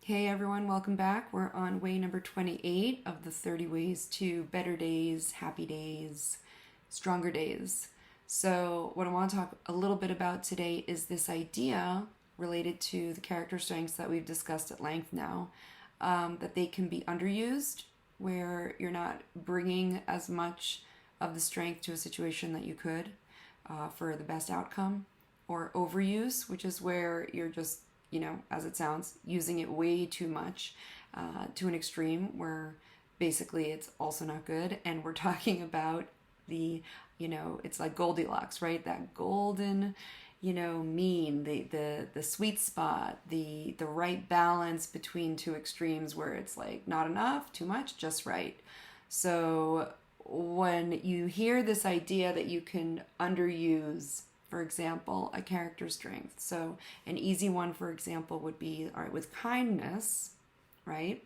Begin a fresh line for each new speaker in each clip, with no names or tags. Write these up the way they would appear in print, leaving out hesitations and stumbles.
Hey everyone, welcome back. We're on way number 28 of the 30 ways to better days, happy days, stronger days. So, what I want to talk a little bit about today is this idea related to the character strengths that we've discussed at length now, that they can be underused, where you're not bringing as much of the strength to a situation that you could for the best outcome, or overuse, which is where you're just as it sounds, using it way too much to an extreme where basically it's also not good. And we're talking about it's like Goldilocks, right? That golden, mean, the sweet spot, the right balance between two extremes where it's like not enough, too much, just right. So when you hear this idea that you can underuse, for example, a character strength. So an easy one, for example, would be, all right, with kindness, right?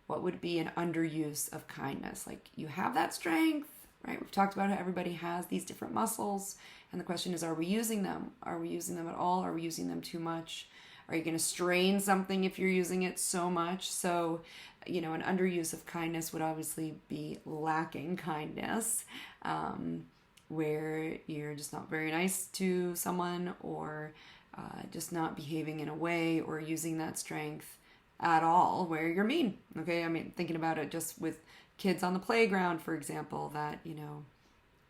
What would be an underuse of kindness? Like you have that strength, right? We've talked about how everybody has these different muscles. And the question is, are we using them? Are we using them at all? Are we using them too much? Are you going to strain something if you're using it so much? So, an underuse of kindness would obviously be lacking kindness. Where you're just not very nice to someone, or just not behaving in a way or using that strength at all, where you're mean. Okay, I mean, thinking about it just with kids on the playground, for example, that,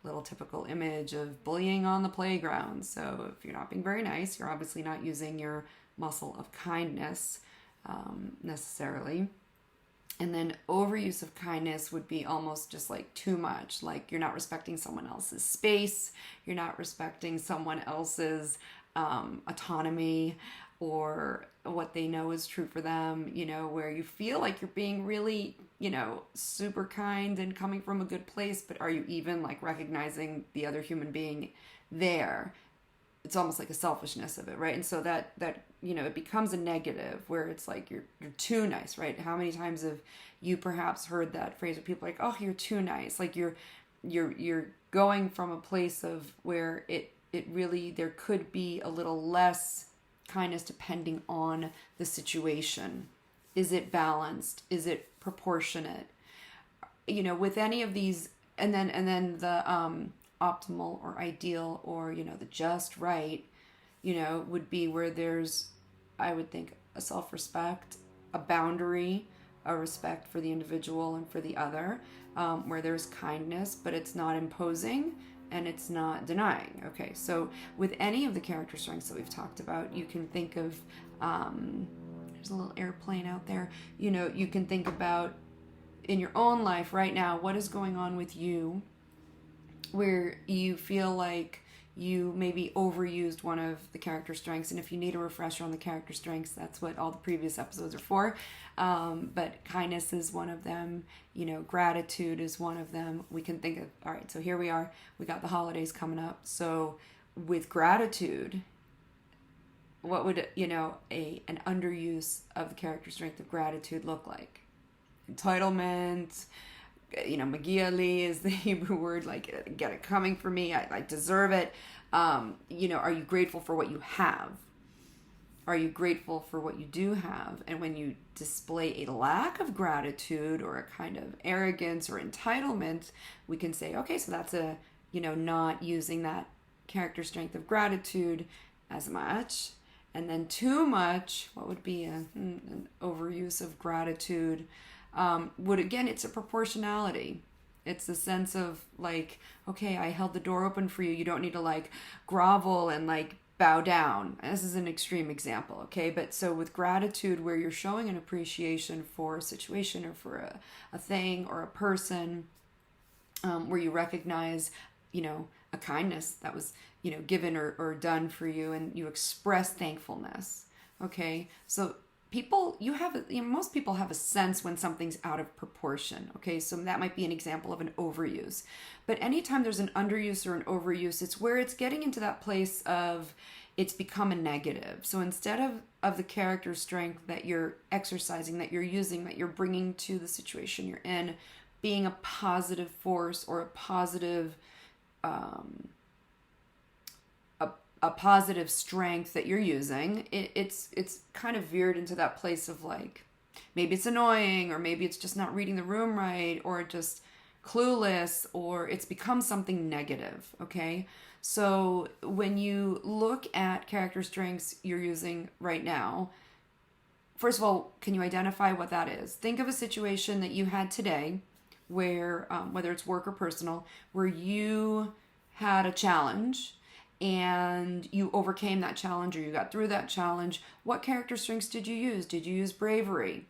little typical image of bullying on the playground. So if you're not being very nice, you're obviously not using your muscle of kindness necessarily. And then overuse of kindness would be almost just like too much. Like you're not respecting someone else's space. You're not respecting someone else's autonomy or what they know is true for them, where you feel like you're being really, super kind and coming from a good place, but are you even like recognizing the other human being there? It's almost like a selfishness of it, right? And so that it becomes a negative where it's like you're too nice, right? How many times have you perhaps heard that phrase where people are like, oh, you're too nice, like you're going from a place of where it really, there could be a little less kindness depending on the situation. Is it balanced? Is it proportionate? With any of these, and then the optimal or ideal, or the just right, would be where there's, I would think, a self-respect, a boundary, a respect for the individual and for the other, where there's kindness, but it's not imposing and it's not denying. Okay, so with any of the character strengths that we've talked about, you can think of, there's a little airplane out there, you can think about in your own life right now, what is going on with you where you feel like you maybe overused one of the character strengths. And if you need a refresher on the character strengths, that's what all the previous episodes are for. But kindness is one of them. Gratitude is one of them. We can think of, all right, so here we are. We got the holidays coming up. So with gratitude, what would, an underuse of the character strength of gratitude look like? Entitlement, Magia li is the Hebrew word, like, get it coming for me, I deserve it. Are you grateful for what you have? Are you grateful for what you do have? And when you display a lack of gratitude or a kind of arrogance or entitlement, we can say, okay, so that's a, not using that character strength of gratitude as much. And then too much, what would be an overuse of gratitude? It's a proportionality. It's the sense of like, okay, I held the door open for you. You don't need to like grovel and like bow down. This is an extreme example, okay? But so with gratitude, where you're showing an appreciation for a situation or for a thing or a person, where you recognize, a kindness that was, given or done for you, and you express thankfulness, okay? So most people have a sense when something's out of proportion. Okay, so that might be an example of an overuse. But anytime there's an underuse or an overuse, it's where it's getting into that place of it's become a negative. So instead of the character strength that you're exercising, that you're using, that you're bringing to the situation you're in, being a positive force or a positive, a a positive strength that you're using, it's kind of veered into that place of like, maybe it's annoying, or maybe it's just not reading the room right, or just clueless, or it's become something negative, okay? So when you look at character strengths you're using right now, first of all, can you identify what that is? Think of a situation that you had today where, whether it's work or personal, where you had a challenge and you overcame that challenge, or you got through that challenge. What character strengths did you use? Did you use bravery?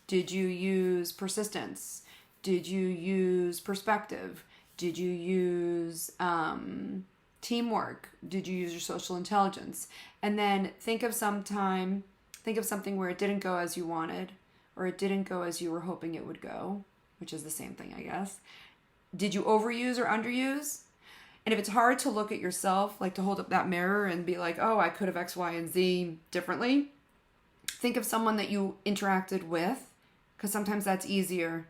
Did you use persistence? Did you use perspective? Did you use teamwork? Did you use your social intelligence? And then think of something where it didn't go as you wanted, or it didn't go as you were hoping it would go, which is the same thing, I guess. Did you overuse or underuse? And if it's hard to look at yourself, like to hold up that mirror and be like, oh, I could have X, Y, and Z differently, think of someone that you interacted with, because sometimes that's easier,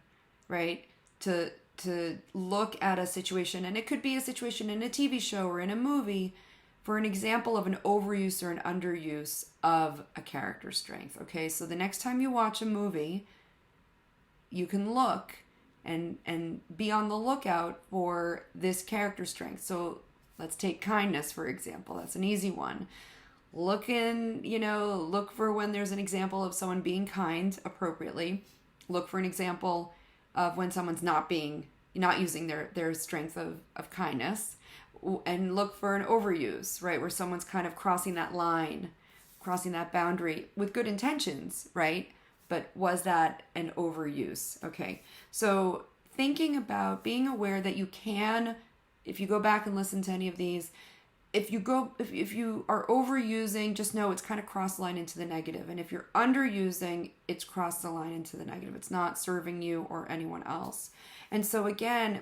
right? To look at a situation, and it could be a situation in a TV show or in a movie, for an example of an overuse or an underuse of a character strength, okay? So the next time you watch a movie, you can look and be on the lookout for this character strength. So let's take kindness, for example. That's an easy one. Look for when there's an example of someone being kind appropriately. Look for an example of when someone's not using their strength of kindness. And look for an overuse, right? Where someone's kind of crossing that line, crossing that boundary with good intentions, right? But was that an overuse? Okay. So thinking about being aware that you can, if you go back and listen to any of these, if you are overusing, just know it's kind of crossed the line into the negative. And if you're underusing, it's crossed the line into the negative. It's not serving you or anyone else. And so again,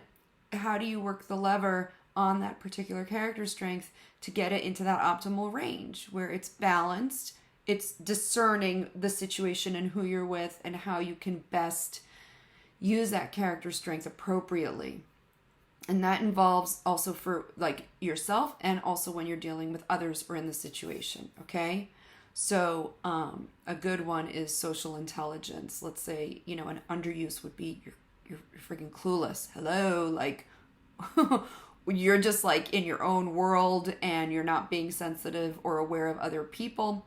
how do you work the lever on that particular character strength to get it into that optimal range where it's balanced? It's discerning the situation and who you're with and how you can best use that character strength appropriately. And that involves also for like yourself, and also when you're dealing with others or in the situation, okay? So a good one is social intelligence. Let's say, an underuse would be you're freaking clueless. Hello, like you're just like in your own world and you're not being sensitive or aware of other people.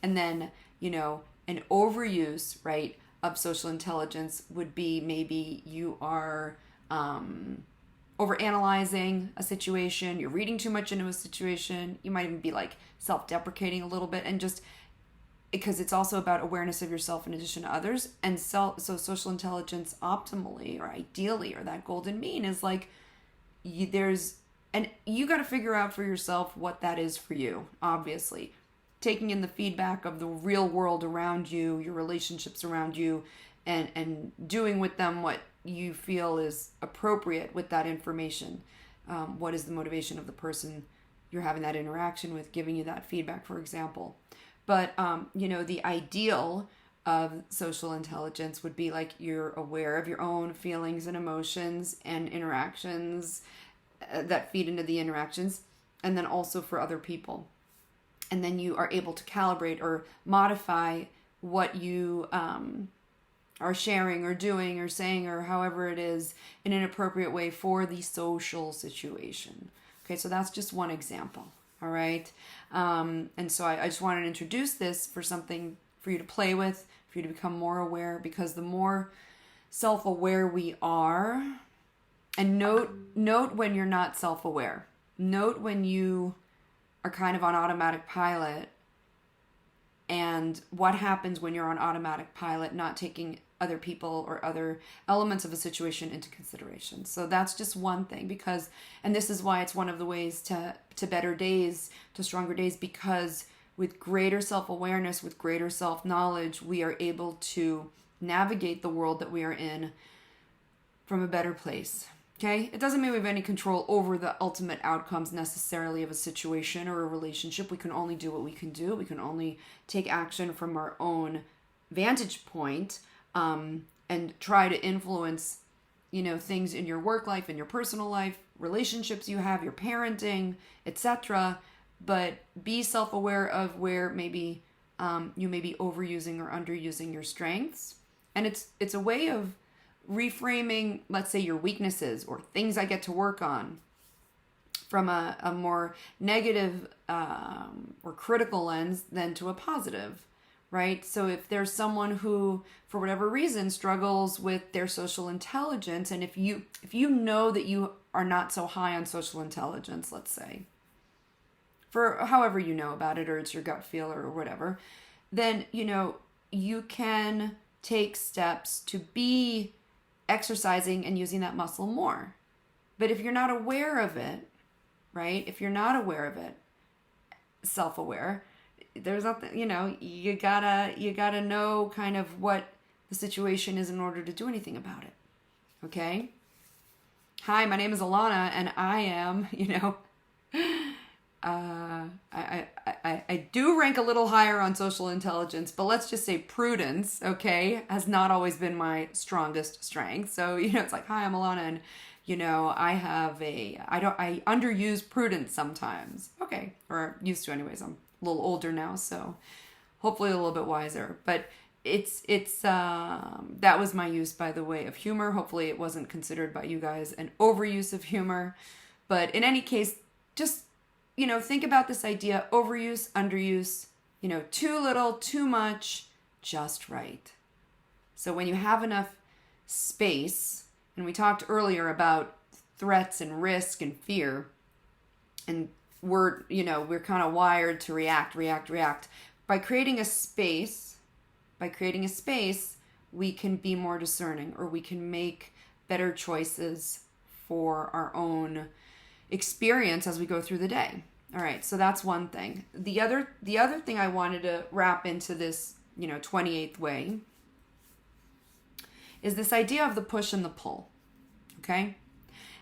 And then, an overuse, right, of social intelligence would be maybe you are overanalyzing a situation, you're reading too much into a situation, you might even be like self-deprecating a little bit, and just because it's also about awareness of yourself in addition to others. And so social intelligence optimally or ideally, or that golden mean, is like you got to figure out for yourself what that is for you, obviously. Taking in the feedback of the real world around you, your relationships around you, and doing with them what you feel is appropriate with that information. What is the motivation of the person you're having that interaction with, giving you that feedback, for example. But, the ideal of social intelligence would be like you're aware of your own feelings and emotions and interactions that feed into the interactions, and then also for other people. And then you are able to calibrate or modify what you are sharing or doing or saying or however it is in an appropriate way for the social situation. Okay, so that's just one example. All right. And so I just wanted to introduce this for something for you to play with, for you to become more aware, because the more self-aware we are, and note when you're not self-aware. Note when you are kind of on automatic pilot, and what happens when you're on automatic pilot, not taking other people or other elements of a situation into consideration. So that's just one thing, and this is why it's one of the ways to better days, to stronger days, because with greater self-awareness, with greater self-knowledge, we are able to navigate the world that we are in from a better place. Okay? It doesn't mean we have any control over the ultimate outcomes necessarily of a situation or a relationship. We can only do what we can do. We can only take action from our own vantage point, and try to influence, things in your work life, in your personal life, relationships you have, your parenting, etc., but be self-aware of where maybe you may be overusing or underusing your strengths. And it's a way of reframing, let's say, your weaknesses or things I get to work on from a more negative or critical lens than to a positive, right? So if there's someone who, for whatever reason, struggles with their social intelligence, and if you know that you are not so high on social intelligence, let's say, for however you know about it, or it's your gut feel or whatever, then, you can take steps to be exercising and using that muscle more. But if you're not aware of it, right? If you're not aware of it, self-aware, there's nothing, you gotta know kind of what the situation is in order to do anything about it. Okay? Hi, my name is Alana, and I am, I do rank a little higher on social intelligence, but let's just say prudence, okay, has not always been my strongest strength. So, it's like, hi, I'm Alana, and I underuse prudence sometimes. Okay. Or used to anyways. I'm a little older now, so hopefully a little bit wiser. But it's that was my use, by the way, of humor. Hopefully it wasn't considered by you guys an overuse of humor. But in any case, just, think about this idea: overuse, underuse, too little, too much, just right. So when you have enough space, and we talked earlier about threats and risk and fear, and we're kind of wired to react. By creating a space, we can be more discerning, or we can make better choices for our own experience as we go through the day. All right, so that's one thing. The other thing I wanted to wrap into this, 28th way is this idea of the push and the pull. Okay?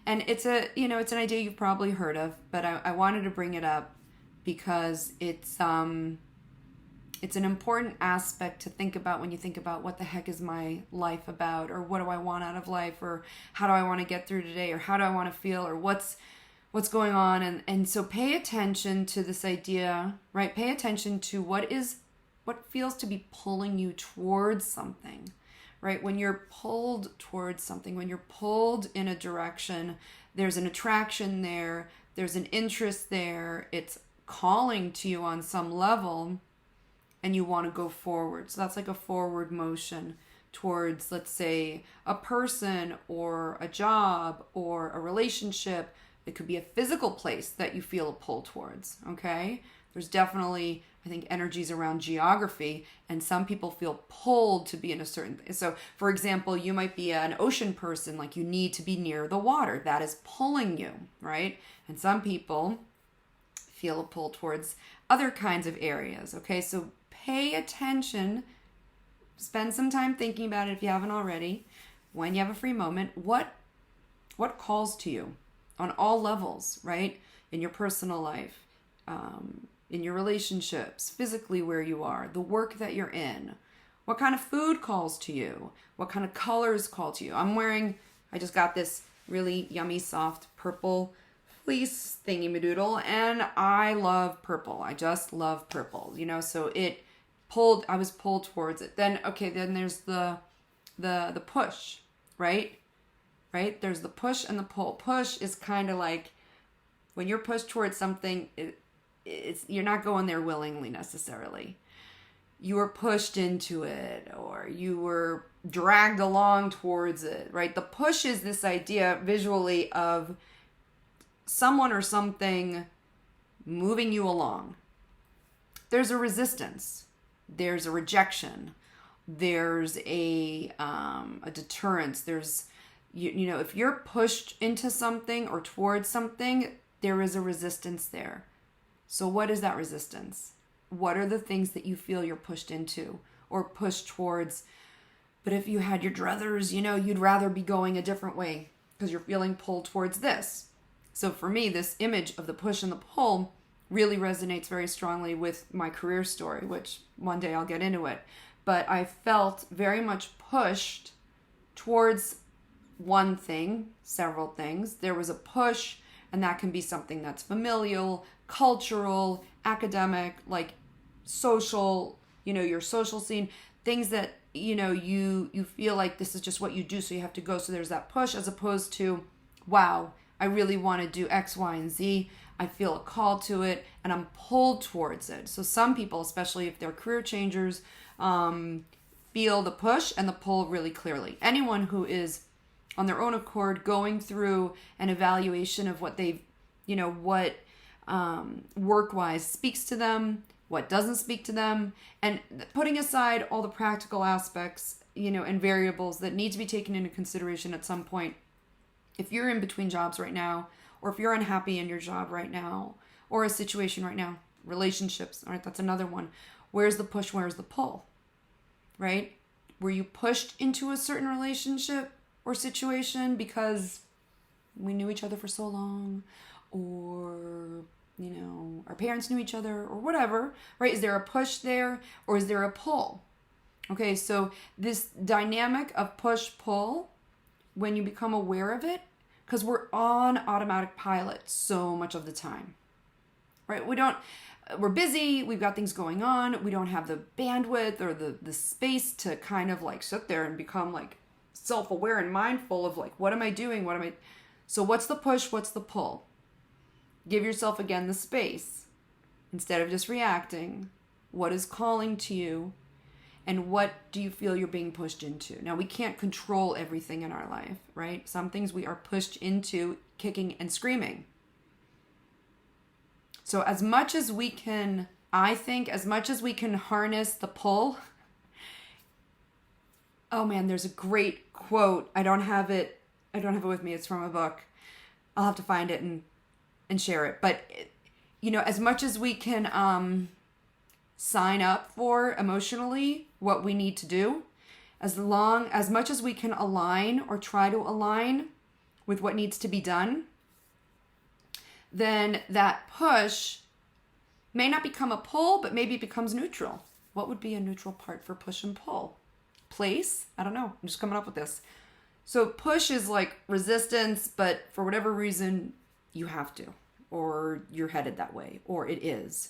And it's an idea you've probably heard of, but I wanted to bring it up because it's an important aspect to think about when you think about what the heck is my life about, or what do I want out of life, or how do I want to get through today, or how do I want to feel, or what's going on. And so pay attention to this idea, right? Pay attention to what feels to be pulling you towards something. Right? When you're pulled towards something, when you're pulled in a direction, there's an attraction there, there's an interest there, it's calling to you on some level, and you want to go forward. So that's like a forward motion towards, let's say, a person or a job or a relationship. It could be a physical place that you feel a pull towards, okay? There's definitely, I think, energies around geography, and some people feel pulled to be in a certain. So, for example, you might be an ocean person, like you need to be near the water. That is pulling you, right? And some people feel a pull towards other kinds of areas, okay? So pay attention, spend some time thinking about it if you haven't already. When you have a free moment, what calls to you on all levels, right? In your personal life, in your relationships, physically where you are, the work that you're in, what kind of food calls to you, what kind of colors call to you. I just got this really yummy, soft purple fleece thingy-madoodle, and I love purple. I just love purple, so I was pulled towards it. Then there's the push, right? Right? There's the push and the pull. Push is kind of like when you're pushed towards something, you're not going there willingly necessarily. You were pushed into it, or you were dragged along towards it, right? The push is this idea visually of someone or something moving you along. There's a resistance. There's a rejection. There's a deterrence. There's, if you're pushed into something or towards something, there is a resistance there. So what is that resistance? What are the things that you feel you're pushed into or pushed towards? But if you had your druthers, you'd rather be going a different way because you're feeling pulled towards this. So for me, this image of the push and the pull really resonates very strongly with my career story, which one day I'll get into it. But I felt very much pushed towards one thing, several things. There was a push, and that can be something that's familial, cultural, academic, like social, your social scene, things that, you feel like this is just what you do, so you have to go. So there's that push, as opposed to, wow, I really want to do X, Y, and Z. I feel a call to it and I'm pulled towards it. So some people, especially if they're career changers, feel the push and the pull really clearly. Anyone who is on their own accord going through an evaluation of what they've, what work-wise speaks to them, what doesn't speak to them, and putting aside all the practical aspects, and variables that need to be taken into consideration at some point. If you're in between jobs right now, or if you're unhappy in your job right now, or a situation right now, relationships, all right, that's another one. Where's the push? Where's the pull? Right? Were you pushed into a certain relationship or situation because we knew each other for so long, or our parents knew each other, or whatever, right? Is there a push there, or is there a pull? Okay, so this dynamic of push-pull, when you become aware of it, because we're on automatic pilot so much of the time, right? We're busy, we've got things going on, we don't have the bandwidth or the space to kind of like sit there and become like self-aware and mindful of like, what am I doing? So what's the push? What's the pull? Give yourself again the space. Instead of just reacting, what is calling to you, and what do you feel you're being pushed into? Now, we can't control everything in our life, right? Some things we are pushed into kicking and screaming. So as much as we can, I think, as much as we can harness the pull. Oh man, there's a great quote. I don't have it with me. It's from a book. I'll have to find it and share it. But, as much as we can sign up for emotionally what we need to do, as much as we can align or try to align with what needs to be done, then that push may not become a pull, but maybe it becomes neutral. What would be a neutral part for push and pull? Place? I don't know. I'm just coming up with this. So push is like resistance, but for whatever reason, you have to, or you're headed that way, or it is.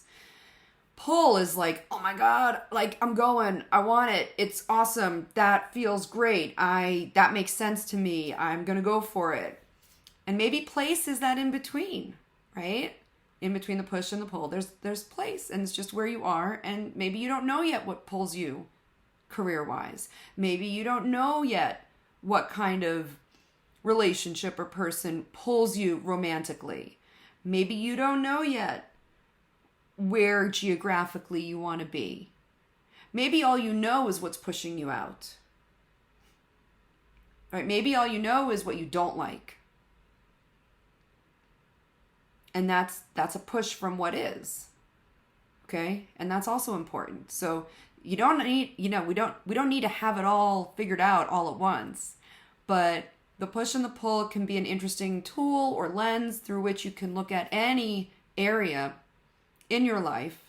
Pull is like, oh my God, like I'm going, I want it. It's awesome. That feels great. That makes sense to me. I'm going to go for it. And maybe place is that in between, right? In between the push and the pull, there's place, and it's just where you are. And maybe you don't know yet what pulls you career-wise. Maybe you don't know yet what kind of relationship or person pulls you romantically. Maybe you don't know yet where geographically you want to be. Maybe all you know is what's pushing you out. Right? Maybe all you know is what you don't like. And that's a push from what is. Okay? And that's also important. So you don't need, we don't need to have it all figured out all at once. But the push and the pull can be an interesting tool or lens through which you can look at any area in your life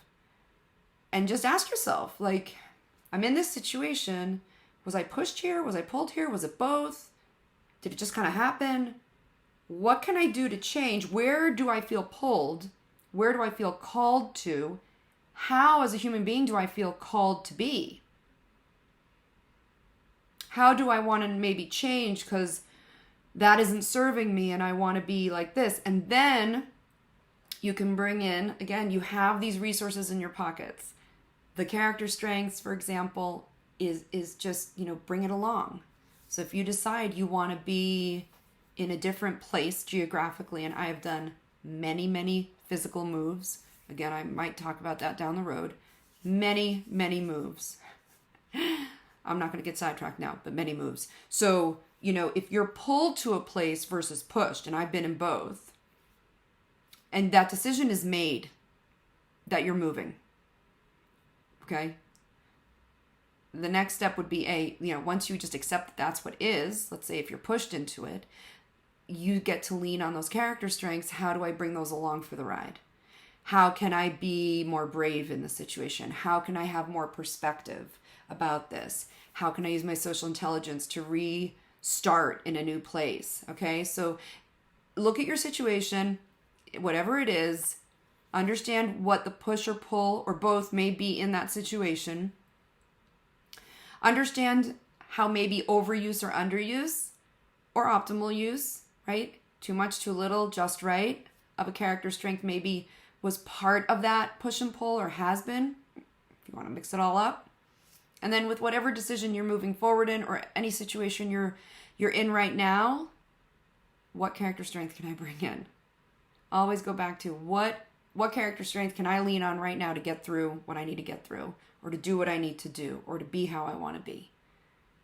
and just ask yourself, like, I'm in this situation. Was I pushed here? Was I pulled here? Was it both? Did it just kind of happen? What can I do to change? Where do I feel pulled? Where do I feel called to? How, as a human being, do I feel called to be? How do I want to maybe change because that isn't serving me and I want to be like this? And then you can bring in, again, you have these resources in your pockets. The character strengths, for example, is just, bring it along. So if you decide you want to be in a different place geographically, and I have done many, many physical moves. Again, I might talk about that down the road. Many, many moves. I'm not going to get sidetracked now, but many moves. So, if you're pulled to a place versus pushed, and I've been in both, and that decision is made that you're moving, okay? The next step would be once you just accept that that's what is, let's say if you're pushed into it, you get to lean on those character strengths. How do I bring those along for the ride? How can I be more brave in the situation? How can I have more perspective about this? How can I use my social intelligence to restart in a new place? Okay, so look at your situation, whatever it is, Understand what the push or pull or both may be in that situation. Understand how maybe overuse or underuse or optimal use, right? Too much, too little, just right of a character strength maybe was part of that push and pull or has been, if you want to mix it all up. And then with whatever decision you're moving forward in or any situation you're in right now, what character strength can I bring in? Always go back to what character strength can I lean on right now to get through what I need to get through, or to do what I need to do, or to be how I want to be.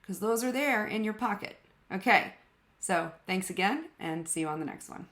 Because those are there in your pocket. Okay, so thanks again, and see you on the next one.